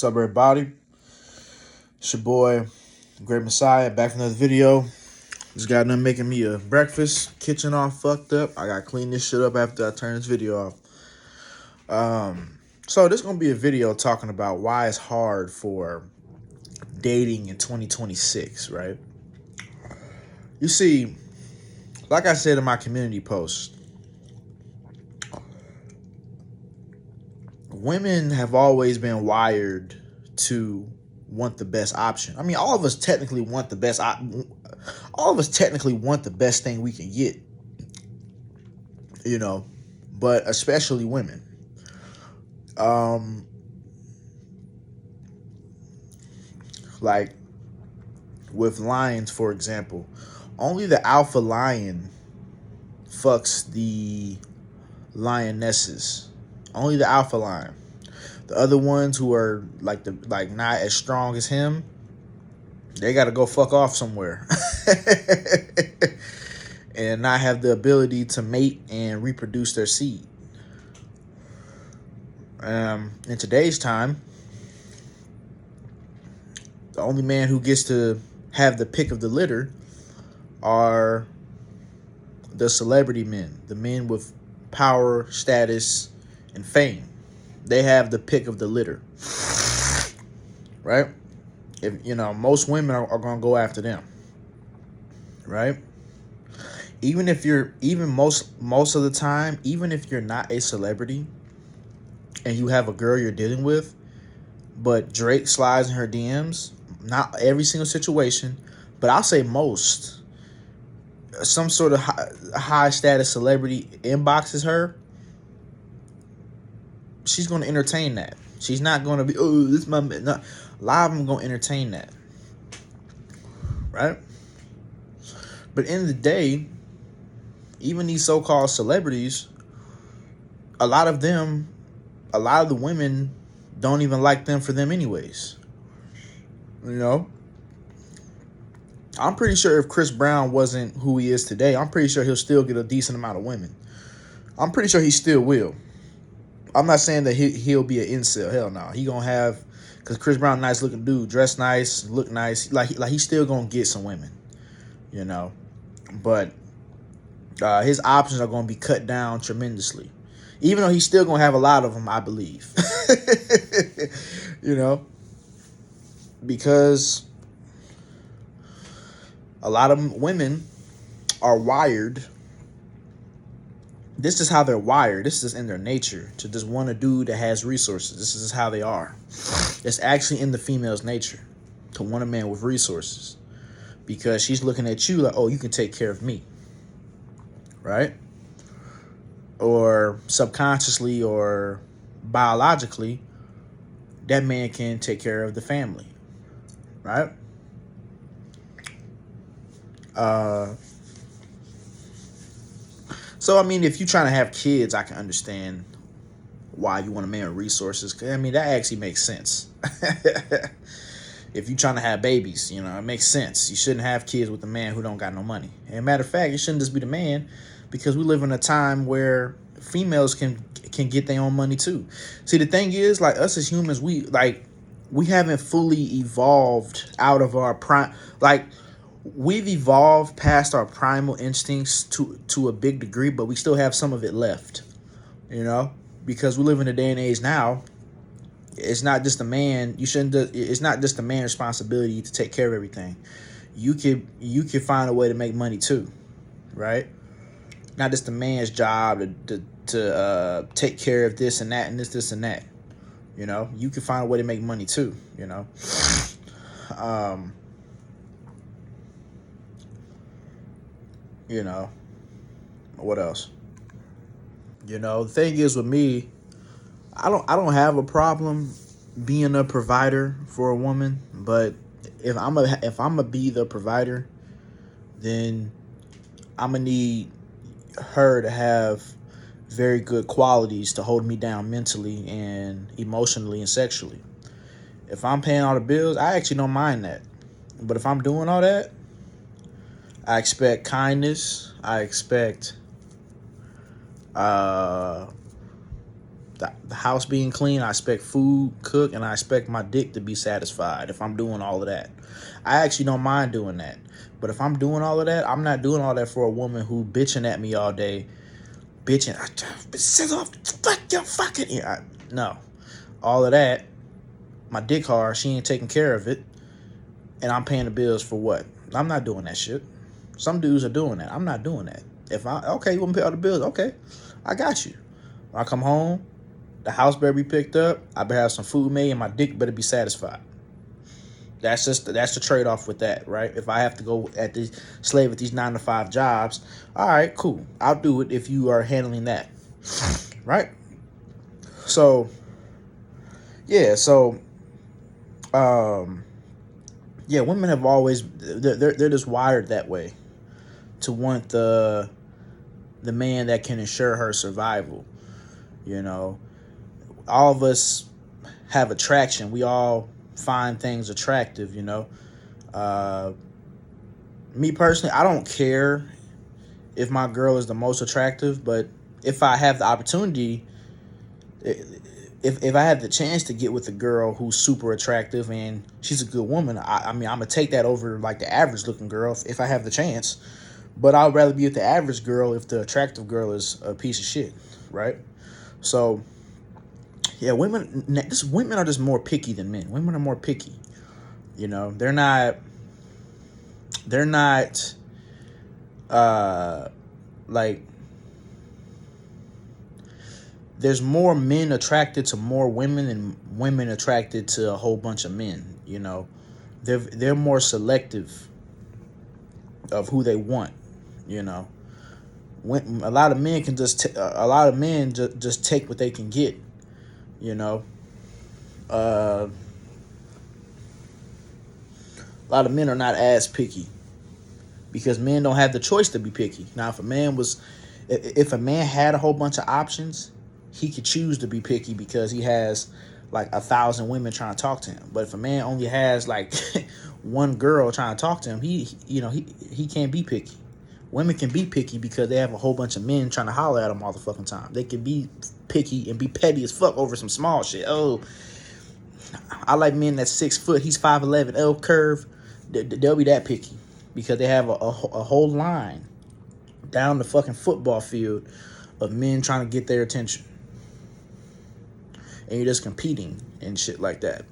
What's up, everybody? It's your boy, Great Messiah, back with another video. Just got done making me a breakfast. Kitchen all fucked up. I gotta clean this shit up after I turn this video off. So this is gonna be a video talking about why it's hard for dating in 2026, right? You see, like I said in my community post, women have always been wired to want the best option. I mean, all of us technically want the best. All of us technically want the best thing we can get, but especially women. Like with lions, for example, only the alpha lion fucks the lionesses. Only the alpha lion. The other ones who are like not as strong as him, they got to go fuck off somewhere and not have the ability to mate and reproduce their seed. In today's time, the only man who gets to have the pick of the litter are the celebrity men, the men with power, status, and fame. They have the pick of the litter, right? If most women are gonna go after them, right? Even most of the time, even if you're not a celebrity and you have a girl you're dealing with, but Drake slides in her DMs, not every single situation, but I'll say most, some sort of high status celebrity inboxes her, she's going to entertain that. She's not going to be, oh, this is my man. No, a lot of them going to entertain that, right? But in the day, even these so-called celebrities, a lot of the women don't even like them for them anyways. I'm pretty sure if Chris Brown wasn't who he is today, I'm pretty sure he'll still get a decent amount of women. I'm pretty sure he still will. I'm not saying that he'll be an incel. Hell no. He gonna have, because Chris Brown, nice looking dude, dress nice, look nice. Like he's still gonna get some women, But his options are gonna be cut down tremendously, even though he's still gonna have a lot of them, I believe. Because a lot of women are wired. This is how they're wired. This is in their nature to just want a dude that has resources. This is how they are. It's actually in the female's nature to want a man with resources, because she's looking at you like, oh, you can take care of me, right? Or subconsciously or biologically, that man can take care of the family, right? So, I mean, if you're trying to have kids, I can understand why you want a man with resources. I mean, that actually makes sense. If you're trying to have babies, it makes sense. You shouldn't have kids with a man who don't got no money. And matter of fact, it shouldn't just be the man, because we live in a time where females can get their own money too. See, the thing is, like, us as humans, we haven't fully evolved out of our prime. Like, we've evolved past our primal instincts to a big degree, but we still have some of it left, because we live in a day and age now. It's not just a man. It's not just a man's responsibility to take care of everything. You could find a way to make money too, right? Not just a man's job to take care of this and that and this and that. You can find a way to make money too. What else? The thing is with me, I don't have a problem being a provider for a woman, but if I'm gonna be the provider, then I'm gonna need her to have very good qualities to hold me down mentally and emotionally and sexually. If I'm paying all the bills, I actually don't mind that. But if I'm doing all that, I expect kindness. I expect the house being clean. I expect food cooked, and I expect my dick to be satisfied if I'm doing all of that. I actually don't mind doing that. But if I'm doing all of that, I'm not doing all that for a woman who bitching at me all day. Bitching, sit off, fuck your fucking ear. No. All of that, my dick hard, she ain't taking care of it, and I'm paying the bills for what? I'm not doing that shit. Some dudes are doing that. I'm not doing that. Okay, you want to pay all the bills? Okay, I got you. When I come home, the house better be picked up. I better have some food made, and my dick better be satisfied. That's the trade off with that, right? If I have to go slave at these 9 to 5 jobs, all right, cool. I'll do it if you are handling that, right? So, yeah. So, yeah, women have always they're just wired that way, to want the man that can ensure her survival. You know, all of us have attraction. We all find things attractive. You know, me personally, I don't care if my girl is the most attractive, but if I have the opportunity, if I have the chance to get with a girl who's super attractive and she's a good woman, I mean, I'm gonna take that over like the average looking girl if I have the chance. But I'd rather be with the average girl if the attractive girl is a piece of shit, right? So, yeah, women are just more picky than men. Women are more picky. You know, they're not like, there's more men attracted to more women than women attracted to a whole bunch of men. You know, they're more selective of who they want. You know, when a lot of men can just just take what they can get. You know, a lot of men are not as picky because men don't have the choice to be picky. Now, if a man had a whole bunch of options, he could choose to be picky because he has like 1,000 women trying to talk to him. But if a man only has like one girl trying to talk to him, he can't be picky. Women can be picky because they have a whole bunch of men trying to holler at them all the fucking time. They can be picky and be petty as fuck over some small shit. Oh, I like men that's 6 foot. He's 5'11". L curve. They'll be that picky because they have a whole line down the fucking football field of men trying to get their attention. And you're just competing and shit like that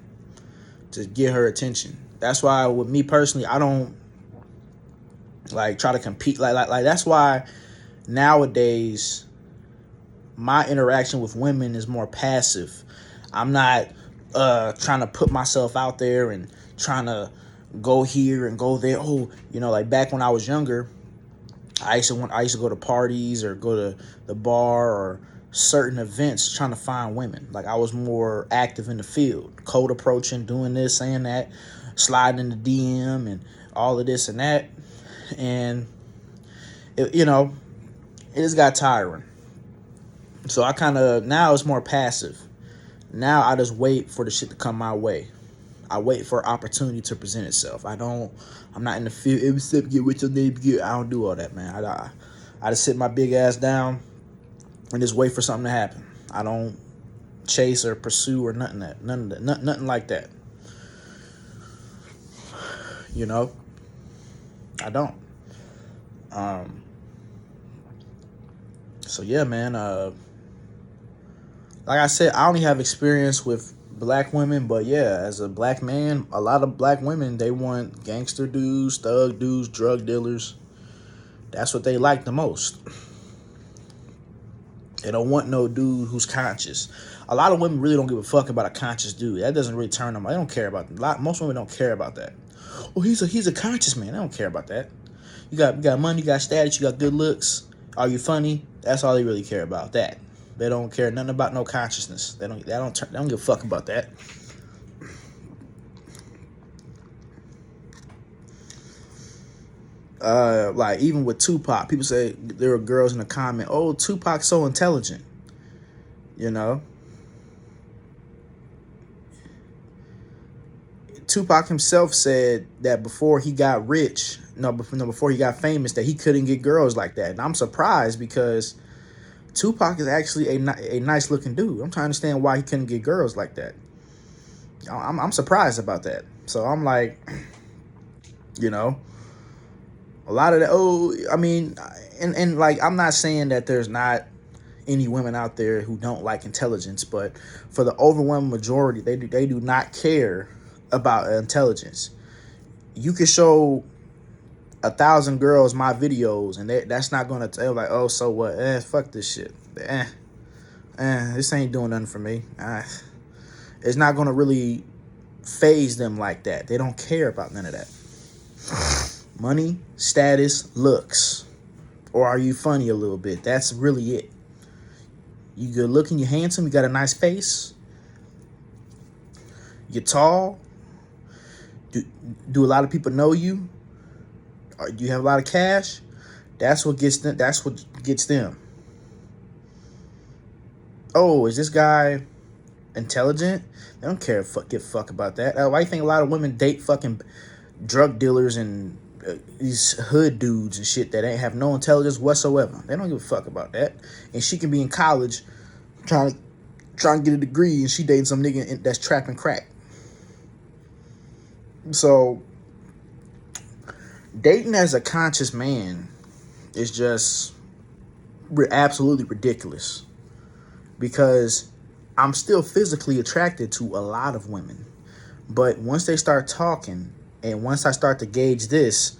to get her attention. That's why with me personally, I don't like try to compete. Like that's why nowadays my interaction with women is more passive. I'm not trying to put myself out there and trying to go here and go there. Oh, you know, like back when I was younger, I used to go to parties or go to the bar or certain events trying to find women. Like I was more active in the field, cold approaching, doing this, saying that, sliding in the DM and all of this and that. And it just got tiring. So I now it's more passive. Now I just wait for the shit to come my way. I wait for opportunity to present itself. I'm not in the field. Every step get with your name get. I don't do all that, man. I just sit my big ass down and just wait for something to happen. I don't chase or pursue or nothing like that. You know, I don't. So yeah, man. Like I said, I only have experience with black women, but yeah, as a black man, a lot of black women, they want gangster dudes, thug dudes, drug dealers. That's what they like the most. They don't want no dude who's conscious. A lot of women really don't give a fuck about a conscious dude. That doesn't really turn them. They don't care about most women don't care about that. Oh, he's a conscious man. They don't care about that. You got money, you got status, you got good looks. Are you funny? That's all they really care about. That. They don't care nothing about no consciousness. They don't give a fuck about that. Like even with Tupac, people say there were girls in the comment, "Oh, Tupac's so intelligent," you know. Tupac himself said that before he got before he got famous, that he couldn't get girls like that, and I'm surprised because Tupac is actually a nice looking dude. I'm trying to understand why he couldn't get girls like that. I'm surprised about that. So I'm like, you know, a lot of that. Oh, I mean, and like, I'm not saying that there's not any women out there who don't like intelligence, but for the overwhelming majority, they do not care about intelligence. You can show 1,000 girls my videos, and that's not gonna tell like, oh, so what? Fuck this shit. This ain't doing nothing for me. It's not gonna really phase them like that. They don't care about none of that. Money, status, looks, or are you funny a little bit? That's really it. You good looking, you handsome, you got a nice face, you're tall. Do a lot of people know you? Or do you have a lot of cash? That's what gets them. That's what gets them. Oh, is this guy intelligent? They don't care give fuck about that. Why do you think a lot of women date fucking drug dealers and these hood dudes and shit that ain't have no intelligence whatsoever? They don't give a fuck about that. And she can be in college trying to get a degree, and she dating some nigga that's trapping crack. So dating as a conscious man is just absolutely ridiculous, because I'm still physically attracted to a lot of women, but once they start talking and once I start to gauge this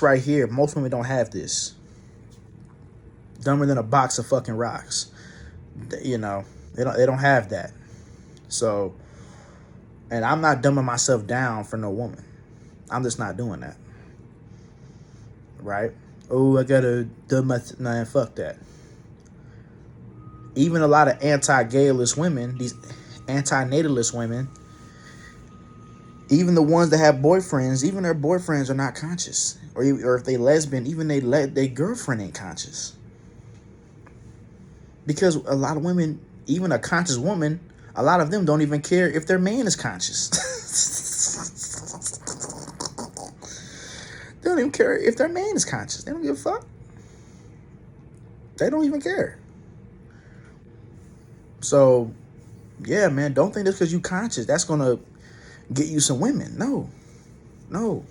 right here, most women don't have this. Dumber than a box of fucking rocks. You know, they don't have that. So, and I'm not dumbing myself down for no woman. I'm just not doing that. Right? Oh, I gotta dumb nah, fuck that. Even a lot of anti-gayalist women, these anti-natalist women, even the ones that have boyfriends, even their boyfriends are not conscious. Or if they lesbian, even their girlfriend ain't conscious. Because a lot of women, even a conscious woman, a lot of them don't even care if their man is conscious. They don't even care if their man is conscious. They don't give a fuck. They don't even care. So, yeah, man, don't think just because you conscious, that's going to get you some women. No.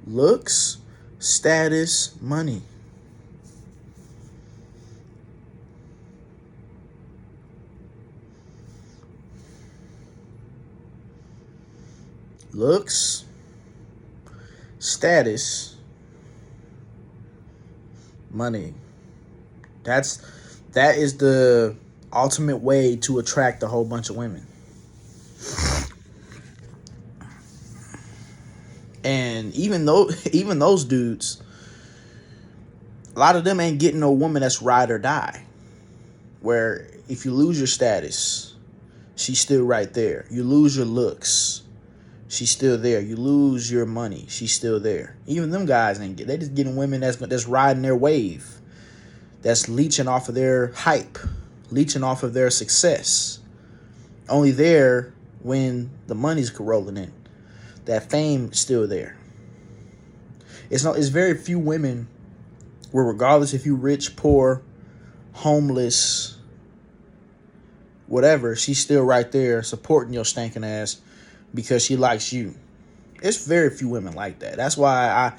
Looks, status, money. Looks, status, money. That is the ultimate way to attract a whole bunch of women. And even those dudes, a lot of them ain't getting no woman that's ride or die. Where if you lose your status, she's still right there. You lose your looks, she's still there. You lose your money, she's still there. Even them guys they just getting women that's riding their wave, that's leeching off of their hype, leeching off of their success. Only there when the money's rolling in. That fame is still there. It's very few women where, regardless if you rich, poor, homeless, whatever, she's still right there supporting your stinking ass because she likes you. It's very few women like that. That's why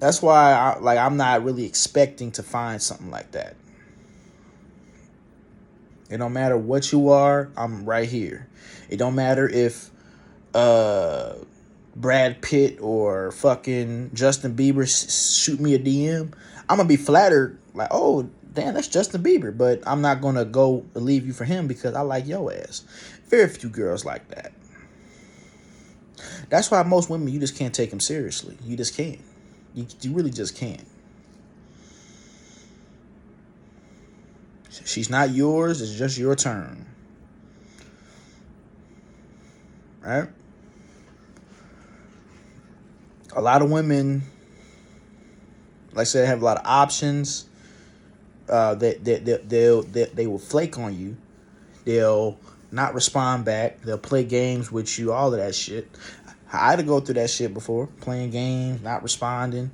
I'm not really expecting to find something like that. It don't matter what you are, I'm right here. It don't matter if Brad Pitt or fucking Justin Bieber shoot me a DM. I'm gonna be flattered, like, oh damn, that's Justin Bieber, but I'm not gonna go leave you for him because I like your ass. Very few girls like that. That's why most women, you just can't take them seriously. You just can't. You really just can't. She's not yours. It's just your turn. Right? A lot of women, like I said, have a lot of options. They will flake on you. They'll not respond back. They'll play games with you. All of that shit. I had to go through that shit before. Playing games, not responding.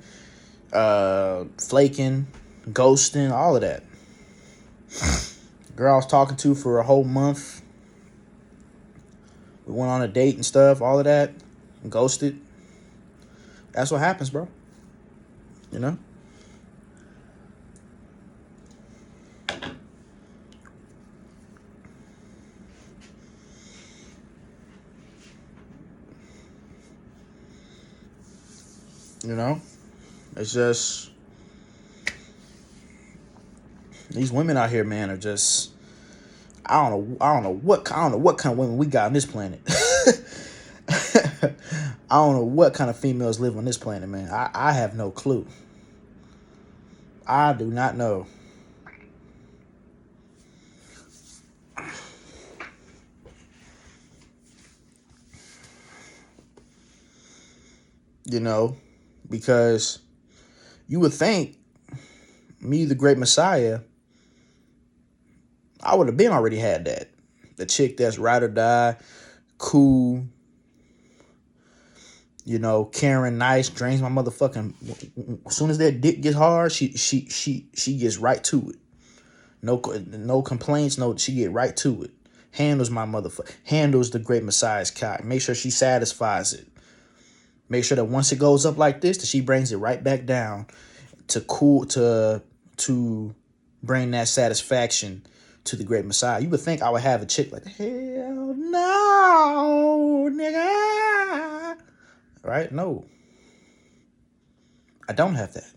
flaking, ghosting, all of that. Girl I was talking to for a whole month. We went on a date and stuff, all of that. Ghosted. That's what happens, bro. You know? You know? It's just these women out here, man, are just I don't know what kind of women we got on this planet. I don't know what kind of females live on this planet, man. I have no clue. I do not know. You know, because you would think me, the great Messiah, I would have been already had that. The chick that's ride or die, cool, you know, caring, nice, drains my motherfucking. As soon as that dick gets hard, she gets right to it. No complaints. No, she get right to it. Handles my motherfucker. Handles the great Messiah's cock. Make sure she satisfies it. Make sure that once it goes up like this, that she brings it right back down to bring that satisfaction to the great Messiah. You would think I would have a chick like, hell no, nigga. Right? No. I don't have that.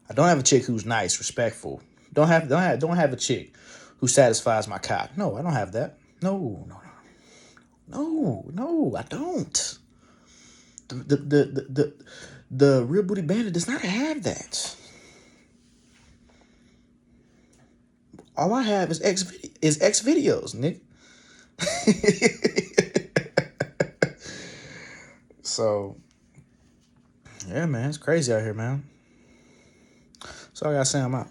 I don't have a chick who's nice, respectful. Don't have a chick who satisfies my cock. No, I don't have that. No, I don't. The real booty bandit does not have that. All I have is X videos, Nick. So, yeah, man, it's crazy out here, man. So I gotta say I'm out.